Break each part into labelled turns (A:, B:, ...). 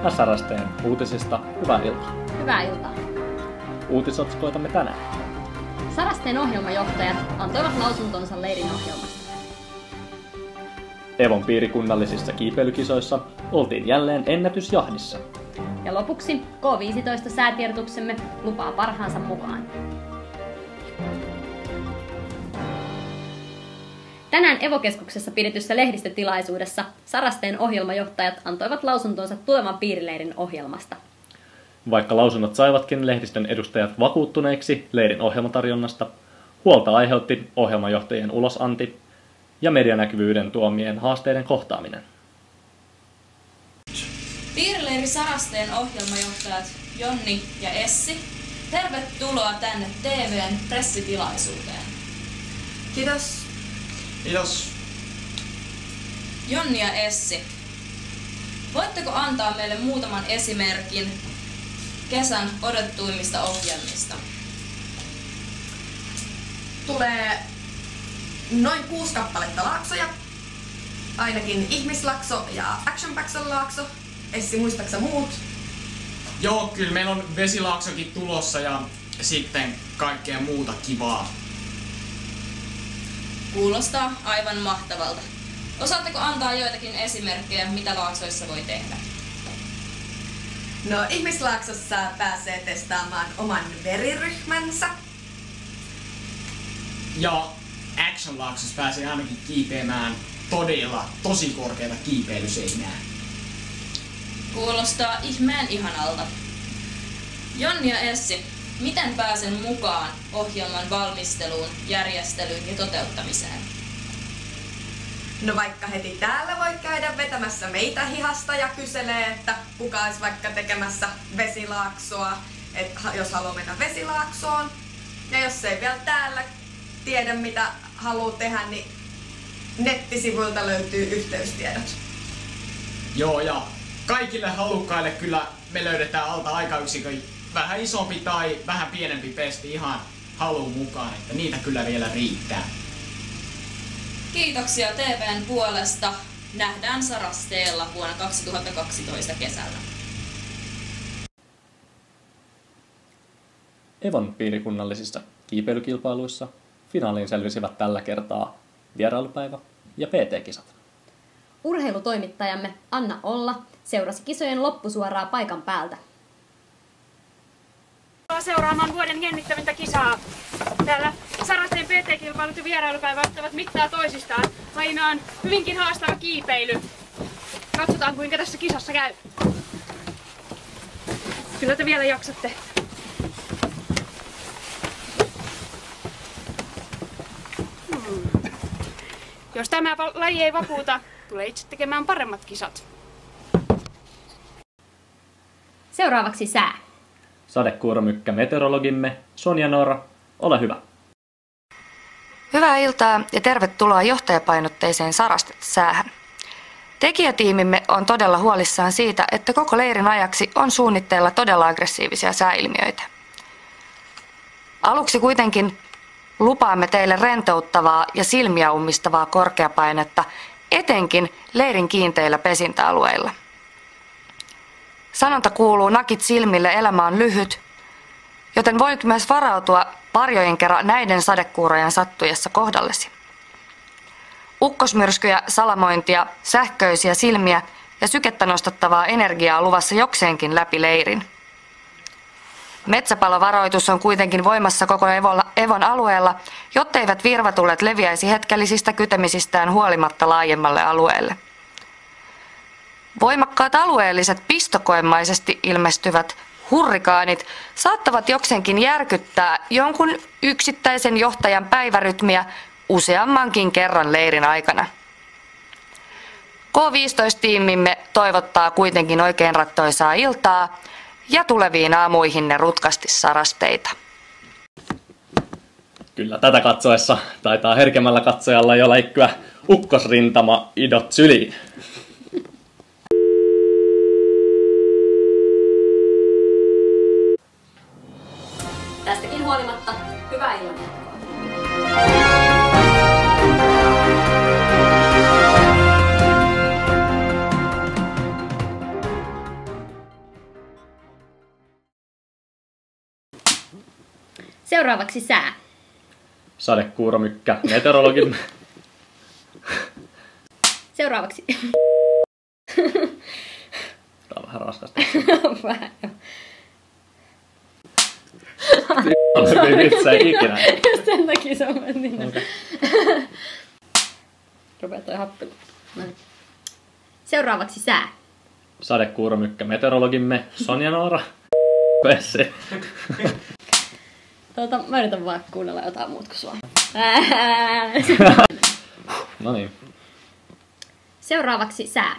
A: ja Sarasteen uutisista hyvää iltaa.
B: Hyvää iltaa.
A: Uutisotsikoitamme tänään.
B: Sarasteen ohjelmajohtajat antoivat lausuntonsa leirin ohjelmasta.
A: Evon piirikunnallisissa kiipeilykisoissa oltiin jälleen ennätysjahdissa.
B: Ja lopuksi K15-säätiedotuksemme lupaa parhaansa mukaan. Tänään Evo-keskuksessa pidetyssä lehdistötilaisuudessa Sarasteen ohjelmajohtajat antoivat lausuntonsa tulevan piirileirin ohjelmasta.
A: Vaikka lausunnot saivatkin lehdistön edustajat vakuuttuneiksi leirin ohjelmatarjonnasta, huolta aiheutti ohjelmajohtajien ulosanti ja medianäkyvyyden tuomien haasteiden kohtaaminen.
C: Piirileiri Sarasteen ohjelmajohtajat Jonni ja Essi, tervetuloa tänne TV:n pressitilaisuuteen.
D: Kiitos.
E: Kiitos.
C: Jonni ja Essi, voitteko antaa meille muutaman esimerkin kesän odotettuimmista ohjelmista?
D: Tulee noin 6 kappaletta laaksoja. Ainakin ihmislakso ja Action Packson laakso. Essi, muistaaksä muut?
E: Joo, kyllä meillä on vesilaaksokin tulossa ja sitten kaikkea muuta kivaa.
C: Kuulostaa aivan mahtavalta. Osaatteko antaa joitakin esimerkkejä, mitä laaksoissa voi tehdä?
D: No, ihmislaaksossa pääsee testaamaan oman veriryhmänsä.
E: Ja Action-laaksossa pääsee ainakin kiipeämään tosi korkeata kiipeilyseinää.
C: Kuulostaa ihmeen ihanalta. Jonni ja Essi, miten pääsen mukaan ohjelman valmisteluun, järjestelyyn ja toteuttamiseen?
D: No, vaikka heti täällä voi käydä vetämässä meitä hihasta ja kyselee, että kuka olisi vaikka tekemässä vesilaaksoa, että jos haluaa mennä vesilaaksoon. Ja jos ei vielä täällä tiedä mitä haluaa tehdä, niin nettisivuilta löytyy yhteystiedot.
E: Joo, ja kaikille halukkaille kyllä me löydetään alta aikayksikön vähän isompi tai vähän pienempi pesti ihan haluun mukaan, että niitä kyllä vielä riittää.
C: Kiitoksia TV:n puolesta. Nähdään Sarasteella vuonna 2012 kesällä.
A: Evon piirikunnallisissa kiipeilykilpailuissa finaaliin selvisivät tällä kertaa vierailupäivä ja PT-kisat.
B: Urheilutoimittajamme Anna Olla seurasi kisojen loppusuoraa paikan päältä.
F: Seuraamaan vuoden jännittävintä kisaa. Täällä Sarasteen PT-kilpailut ja vierailupäivä ottavat mittaa toisistaan. Aina on hyvinkin haastava kiipeily. Katsotaan kuinka tässä kisassa käy. Kyllä te vielä jaksatte. Jos tämä laji ei vakuuta, tulee itse tekemään paremmat kisat.
B: Seuraavaksi sää.
A: Sadekuuromykkä meteorologimme Sonja Noora, ole hyvä.
G: Hyvää iltaa ja tervetuloa johtajapainotteiseen Sarastesäähän. Tekijätiimimme on todella huolissaan siitä, että koko leirin ajaksi on suunnitteilla todella aggressiivisia sääilmiöitä. Aluksi kuitenkin lupaamme teille rentouttavaa ja silmiä ummistavaa korkeapainetta, etenkin leirin kiinteillä pesintäalueilla. Sanonta kuuluu nakit silmille, elämä on lyhyt, joten voit myös varautua varjojen kerran näiden sadekuurojen sattuessa kohdallesi. Ukkosmyrskyjä, salamointia, sähköisiä silmiä ja sykettä nostattavaa energiaa luvassa jokseenkin läpi leirin. Metsäpalovaroitus on kuitenkin voimassa koko Evon alueella, jotteivät virvatulet leviäisi hetkellisistä kytemisistään huolimatta laajemmalle alueelle. Voimakkaat alueelliset pistokoemaisesti ilmestyvät hurrikaanit saattavat jokseenkin järkyttää jonkun yksittäisen johtajan päivärytmiä useammankin kerran leirin aikana. K15-tiimimme toivottaa kuitenkin oikein rattoisaa iltaa ja tuleviin aamuihinne rutkasti Sarasteita.
A: Kyllä tätä katsoessa taitaa herkemmällä katsojalla jo läikkyä ukkosrintama idot syliin.
B: Tästäkin huolimatta, hyvää illanjatkoa. Seuraavaksi sää.
A: Sadekuuromykkä, meteorologimme.
B: Seuraavaksi.
A: Tää on vähän raskasta.
B: Vähän jo.
A: Ei vitsa ikinä.
B: Sen takia se on mennyt. Okay. Rupea toi happi. Noin. Seuraavaksi sää.
A: Sadekuuromykkä, meteorologimme. Sonja Noora. Essi.
B: Mä yritän vaan kuunnella jotain muuta kuin sua.
A: No niin.
B: Seuraavaksi sää.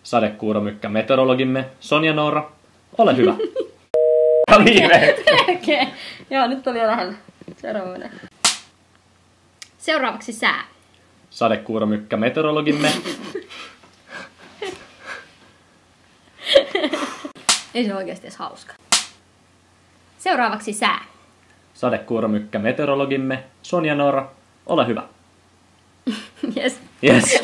A: Sadekuuromykkä, meteorologimme. Sonja Noora. Ole hyvä. Viimein.
B: Okei. Joo, nyt oli jo lähellä. Seuraava menee. Seuraavaksi sää.
A: Sadekuuromykkä, meteorologimme.
B: Ei se oikeesti edes hauska. Seuraavaksi sää.
A: Sadekuuromykkä, meteorologimme. Sonja Noora. Ole hyvä.
B: Yes.
A: Yes.